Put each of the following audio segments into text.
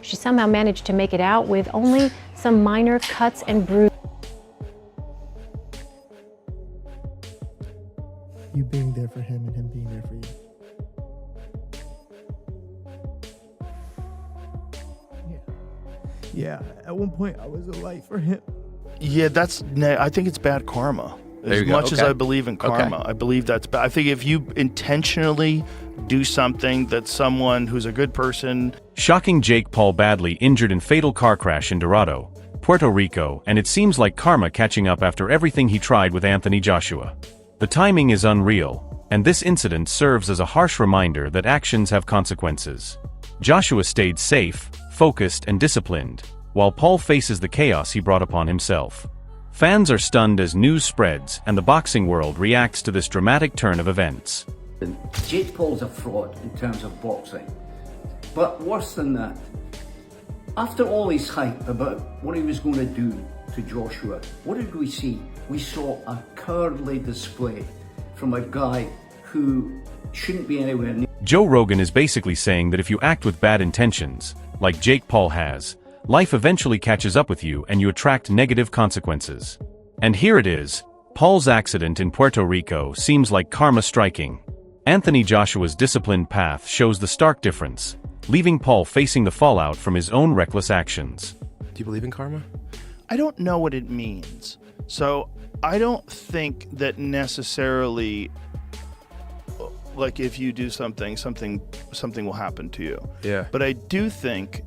She somehow managed to make it out with only some minor cuts and bruises. You being there for him and him being there for you. Yeah, at one point I was a light for him. Yeah, I think it's bad karma. As much as I believe in karma, I believe that's bad. I think if you intentionally do something that someone who's a good person... Shocking Jake Paul badly injured in fatal car crash in Dorado, Puerto Rico, and it seems like karma catching up after everything he tried with Anthony Joshua. The timing is unreal, and this incident serves as a harsh reminder that actions have consequences. Joshua stayed safe, focused, and disciplined, while Paul faces the chaos he brought upon himself. Fans are stunned as news spreads and the boxing world reacts to this dramatic turn of events. Jake Paul's a fraud in terms of boxing. But worse than that, after all his hype about what he was going to do to Joshua, what did we see? We saw a cowardly display from a guy who shouldn't be anywhere near. Joe Rogan is basically saying that if you act with bad intentions, like Jake Paul has, life eventually catches up with you and you attract negative consequences. And here it is, Paul's accident in Puerto Rico seems like karma striking. Anthony Joshua's disciplined path shows the stark difference, leaving Paul facing the fallout from his own reckless actions. Do you believe in karma? I don't know what it means. So I don't think that necessarily, like if you do something will happen to you. Yeah. But I do think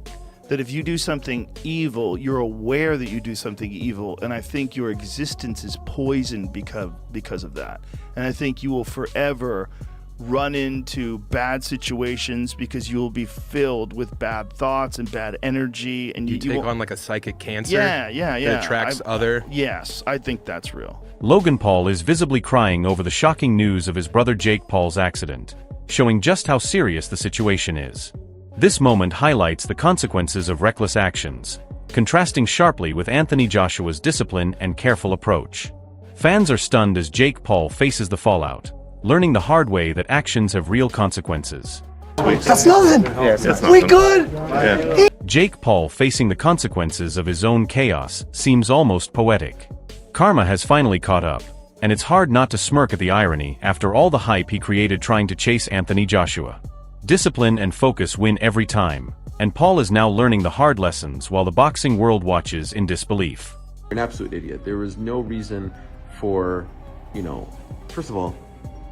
that if you do something evil, you're aware that you do something evil, and I think your existence is poisoned because of that. And I think you will forever run into bad situations because you will be filled with bad thoughts and bad energy, and you take on like a psychic cancer. Yeah. That attracts other. Yes, I think that's real. Logan Paul is visibly crying over the shocking news of his brother Jake Paul's accident, showing just how serious the situation is. This moment highlights the consequences of reckless actions, contrasting sharply with Anthony Joshua's discipline and careful approach. Fans are stunned as Jake Paul faces the fallout, learning the hard way that actions have real consequences. That's nothing! Yes, that's We good! Yeah. Jake Paul facing the consequences of his own chaos seems almost poetic. Karma has finally caught up, and it's hard not to smirk at the irony after all the hype he created trying to chase Anthony Joshua. Discipline and focus win every time, and Paul is now learning the hard lessons while the boxing world watches in disbelief. You're an absolute idiot. There was no reason for, first of all,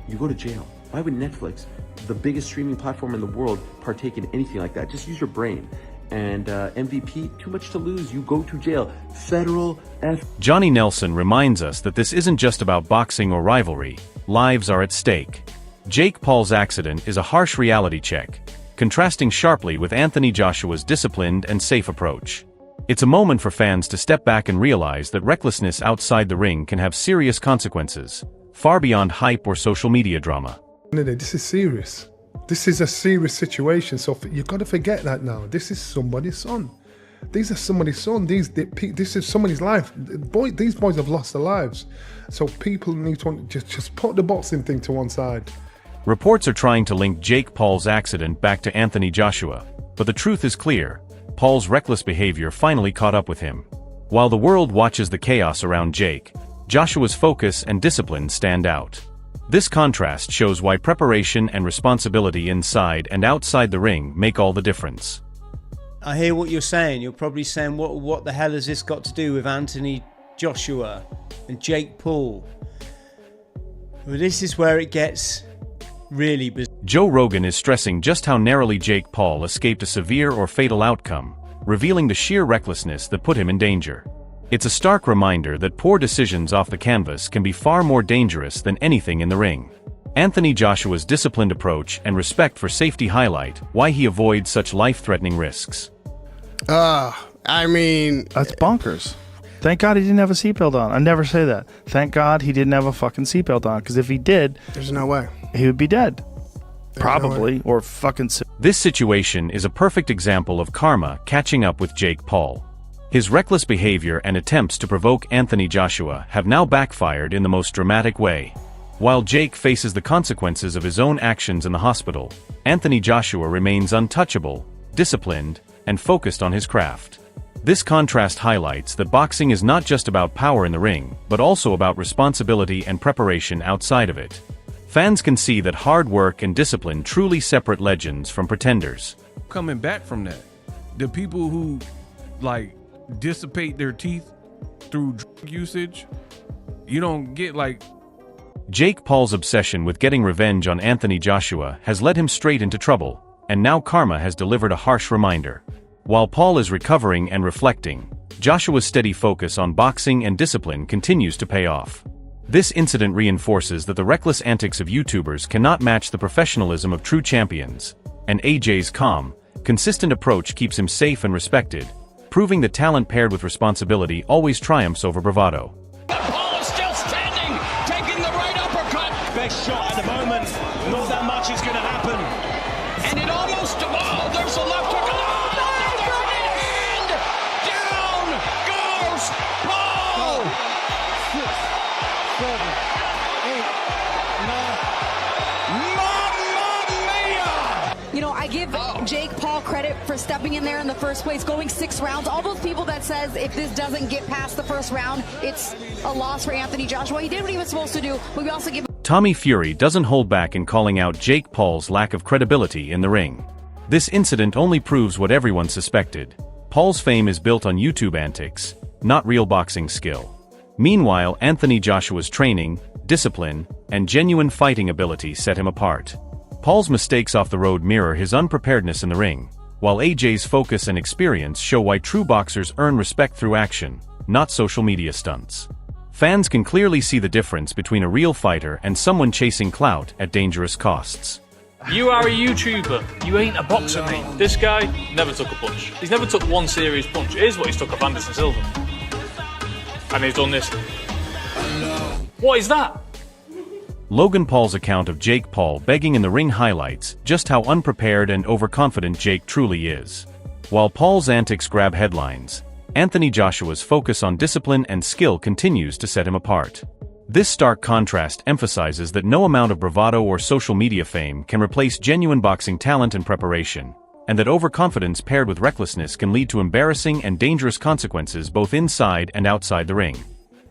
you go to jail. Why would Netflix, the biggest streaming platform in the world, partake in anything like that? Just use your brain. And MVP, too much to lose, you go to jail. Federal Johnny Nelson reminds us that this isn't just about boxing or rivalry, lives are at stake. Jake Paul's accident is a harsh reality check, contrasting sharply with Anthony Joshua's disciplined and safe approach. It's a moment for fans to step back and realize that recklessness outside the ring can have serious consequences, far beyond hype or social media drama. This is serious. This is a serious situation, so you've got to forget that now. This is somebody's son. These are somebody's son. This is somebody's life. These boys have lost their lives. So people need to just put the boxing thing to one side. Reports are trying to link Jake Paul's accident back to Anthony Joshua, but the truth is clear. Paul's reckless behavior finally caught up with him. While the world watches the chaos around Jake, Joshua's focus and discipline stand out. This contrast shows why preparation and responsibility inside and outside the ring make all the difference. I hear what you're saying. You're probably saying, what the hell has this got to do with Anthony Joshua and Jake Paul? Well, this is where it gets really bizarre. Joe Rogan is stressing just how narrowly Jake Paul escaped a severe or fatal outcome, revealing the sheer recklessness that put him in danger. It's a stark reminder that poor decisions off the canvas can be far more dangerous than anything in the ring. Anthony Joshua's disciplined approach and respect for safety highlight why he avoids such life-threatening risks. I mean... That's bonkers. Thank God he didn't have a seatbelt on. I never say that. Thank God he didn't have a fucking seatbelt on, because if he did... There's no way. He would be dead. There's Probably. No or fucking... This situation is a perfect example of karma catching up with Jake Paul. His reckless behavior and attempts to provoke Anthony Joshua have now backfired in the most dramatic way. While Jake faces the consequences of his own actions in the hospital, Anthony Joshua remains untouchable, disciplined, and focused on his craft. This contrast highlights that boxing is not just about power in the ring, but also about responsibility and preparation outside of it. Fans can see that hard work and discipline truly separate legends from pretenders. Coming back from that, the people who, like, dissipate their teeth through drug usage, you don't get, like... Jake Paul's obsession with getting revenge on Anthony Joshua has led him straight into trouble, and now karma has delivered a harsh reminder. While Paul is recovering and reflecting, Joshua's steady focus on boxing and discipline continues to pay off. This incident reinforces that the reckless antics of YouTubers cannot match the professionalism of true champions, and AJ's calm, consistent approach keeps him safe and respected, proving that talent paired with responsibility always triumphs over bravado. Paul is still standing, taking the right uppercut. Best shot at the moment. Not that much is going to happen. And it almost, oh, there's a left hook. Oh, the right hand! Down goes Paul! 6, 7, 8, 9. Mamma mia! You know, I give Jake Paul credit for stepping in there in the first place, going 6 rounds. All those people that says if this doesn't get past the first round, it's a loss for Anthony Joshua. He did what he was supposed to do, but we also give... Tommy Fury doesn't hold back in calling out Jake Paul's lack of credibility in the ring. This incident only proves what everyone suspected. Paul's fame is built on YouTube antics, not real boxing skill. Meanwhile, Anthony Joshua's training, discipline, and genuine fighting ability set him apart. Paul's mistakes off the road mirror his unpreparedness in the ring, while AJ's focus and experience show why true boxers earn respect through action, not social media stunts. Fans can clearly see the difference between a real fighter and someone chasing clout at dangerous costs. You are a YouTuber. You ain't a boxer, mate. This guy never took a punch. He's never took one serious punch. Here's what he's took off Anderson Silva. And he's done this. What is that? Logan Paul's account of Jake Paul begging in the ring highlights just how unprepared and overconfident Jake truly is. While Paul's antics grab headlines, Anthony Joshua's focus on discipline and skill continues to set him apart. This stark contrast emphasizes that no amount of bravado or social media fame can replace genuine boxing talent and preparation, and that overconfidence paired with recklessness can lead to embarrassing and dangerous consequences both inside and outside the ring.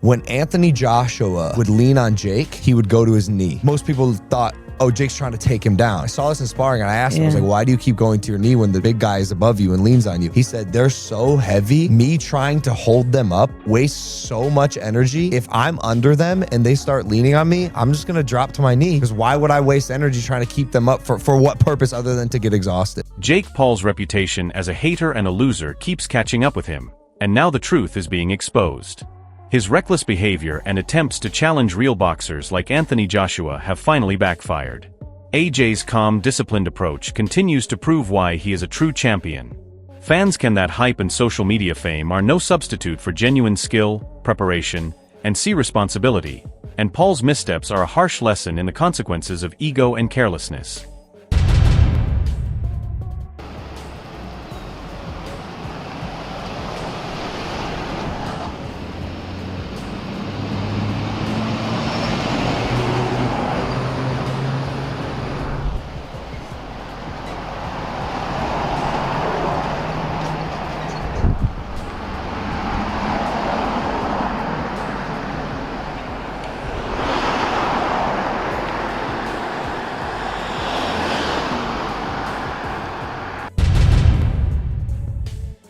When Anthony Joshua would lean on Jake, he would go to his knee. Most people thought, oh, Jake's trying to take him down. I saw this in sparring and I asked him, I was like, why do you keep going to your knee when the big guy is above you and leans on you? He said, they're so heavy. Me trying to hold them up wastes so much energy. If I'm under them and they start leaning on me, I'm just going to drop to my knee. Because why would I waste energy trying to keep them up for what purpose other than to get exhausted? Jake Paul's reputation as a hater and a loser keeps catching up with him, and now the truth is being exposed. His reckless behavior and attempts to challenge real boxers like Anthony Joshua have finally backfired. AJ's calm, disciplined approach continues to prove why he is a true champion. Fans can that hype and social media fame are no substitute for genuine skill, preparation, and responsibility, and Paul's missteps are a harsh lesson in the consequences of ego and carelessness.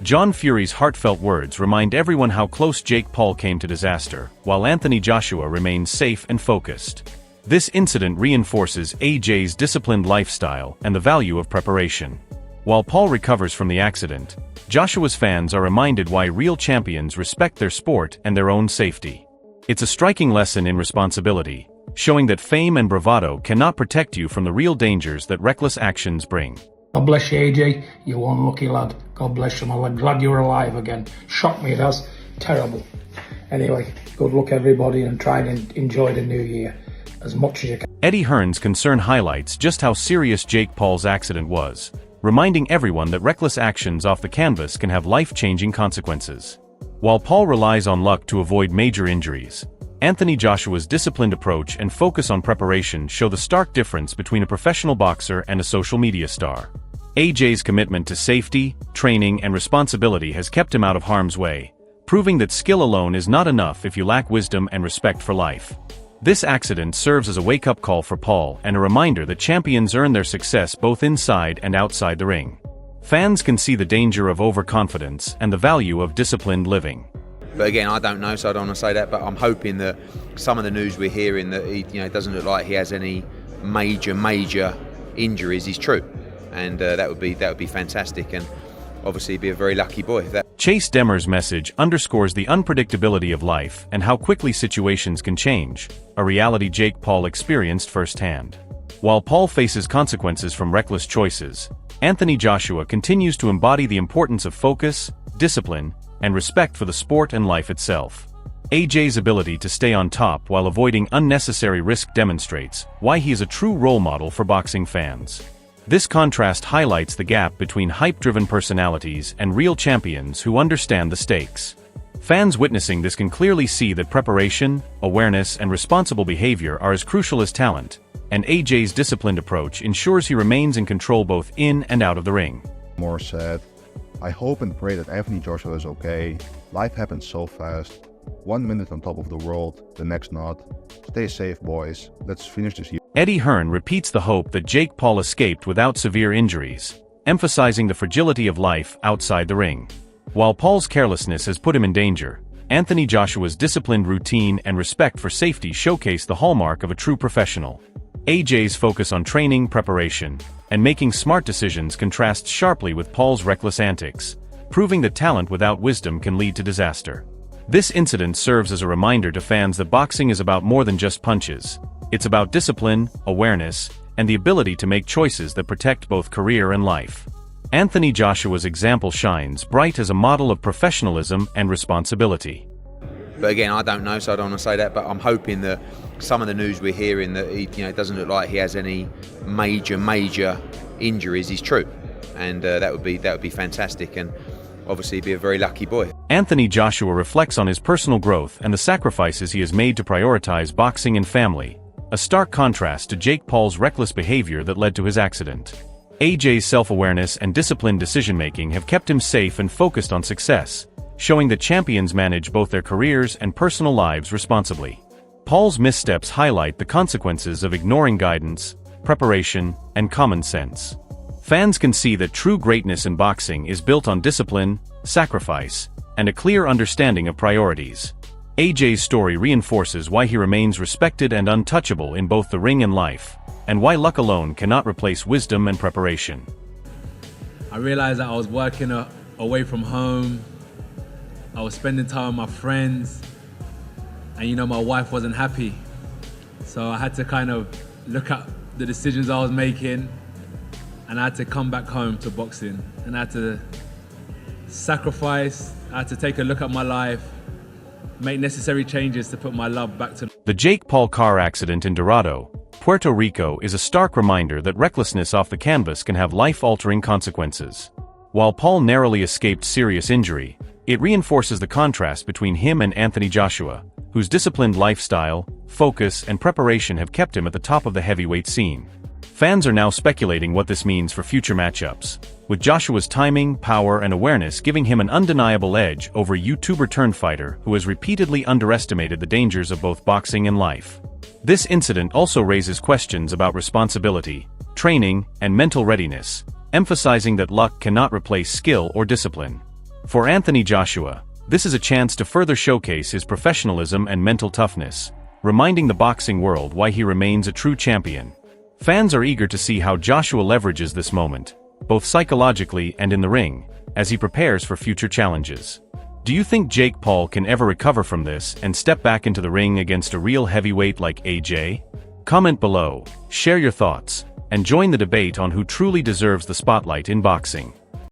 John Fury's heartfelt words remind everyone how close Jake Paul came to disaster, while Anthony Joshua remains safe and focused. This incident reinforces AJ's disciplined lifestyle and the value of preparation. While Paul recovers from the accident, Joshua's fans are reminded why real champions respect their sport and their own safety. It's a striking lesson in responsibility, showing that fame and bravado cannot protect you from the real dangers that reckless actions bring. God bless you, AJ. You're one lucky lad. God bless you, man. I'm glad you're alive again. Shocked me, it has. Terrible. Anyway, good luck, everybody, and try and enjoy the new year as much as you can. Eddie Hearn's concern highlights just how serious Jake Paul's accident was, reminding everyone that reckless actions off the canvas can have life-changing consequences. While Paul relies on luck to avoid major injuries, Anthony Joshua's disciplined approach and focus on preparation show the stark difference between a professional boxer and a social media star. AJ's commitment to safety, training, and responsibility has kept him out of harm's way, proving that skill alone is not enough if you lack wisdom and respect for life. This accident serves as a wake-up call for Paul and a reminder that champions earn their success both inside and outside the ring. Fans can see the danger of overconfidence and the value of disciplined living. But again, I don't know, so I don't want to say that, but I'm hoping that some of the news we're hearing that he, it doesn't look like he has any major injuries is true. And that would be fantastic, and obviously be a very lucky boy. Chase Demmer's message underscores the unpredictability of life and how quickly situations can change, a reality Jake Paul experienced firsthand. While Paul faces consequences from reckless choices, Anthony Joshua continues to embody the importance of focus, discipline, and respect for the sport and life itself. AJ's ability to stay on top while avoiding unnecessary risk demonstrates why he is a true role model for boxing fans. This contrast highlights the gap between hype-driven personalities and real champions who understand the stakes. Fans witnessing this can clearly see that preparation, awareness, and responsible behavior are as crucial as talent, and AJ's disciplined approach ensures he remains in control both in and out of the ring. More said, I hope and pray that Anthony Joshua is okay. Life happens so fast. 1 minute on top of the world, the next not. Stay safe, boys. Let's finish this year. Eddie Hearn repeats the hope that Jake Paul escaped without severe injuries, emphasizing the fragility of life outside the ring. While Paul's carelessness has put him in danger, Anthony Joshua's disciplined routine and respect for safety showcase the hallmark of a true professional. AJ's focus on training, preparation, and making smart decisions contrasts sharply with Paul's reckless antics, proving that talent without wisdom can lead to disaster. This incident serves as a reminder to fans that boxing is about more than just punches. It's about discipline, awareness, and the ability to make choices that protect both career and life. Anthony Joshua's example shines bright as a model of professionalism and responsibility. But again, I don't know, so I don't want to say that, but I'm hoping that some of the news we're hearing that he, it doesn't look like he has any major injuries is true. And that would be fantastic, and obviously be a very lucky boy. Anthony Joshua reflects on his personal growth and the sacrifices he has made to prioritize boxing and family, a stark contrast to Jake Paul's reckless behavior that led to his accident. AJ's self-awareness and disciplined decision-making have kept him safe and focused on success, showing that champions manage both their careers and personal lives responsibly. Paul's missteps highlight the consequences of ignoring guidance, preparation, and common sense. Fans can see that true greatness in boxing is built on discipline, sacrifice, and a clear understanding of priorities. AJ's story reinforces why he remains respected and untouchable in both the ring and life, and why luck alone cannot replace wisdom and preparation. I realized that I was working away from home. I was spending time with my friends, and my wife wasn't happy. So I had to kind of look at the decisions I was making, and I had to come back home to boxing, and I had to sacrifice, I had to take a look at my life, make necessary changes to put my love back to... The Jake Paul car accident in Dorado, Puerto Rico is a stark reminder that recklessness off the canvas can have life-altering consequences. While Paul narrowly escaped serious injury, it reinforces the contrast between him and Anthony Joshua, whose disciplined lifestyle, focus, and preparation have kept him at the top of the heavyweight scene. Fans are now speculating what this means for future matchups, with Joshua's timing, power, and awareness giving him an undeniable edge over YouTuber-turned-fighter who has repeatedly underestimated the dangers of both boxing and life. This incident also raises questions about responsibility, training, and mental readiness, emphasizing that luck cannot replace skill or discipline. For Anthony Joshua, this is a chance to further showcase his professionalism and mental toughness, reminding the boxing world why he remains a true champion. Fans are eager to see how Joshua leverages this moment, both psychologically and in the ring, as he prepares for future challenges. Do you think Jake Paul can ever recover from this and step back into the ring against a real heavyweight like AJ? Comment below, share your thoughts, and join the debate on who truly deserves the spotlight in boxing.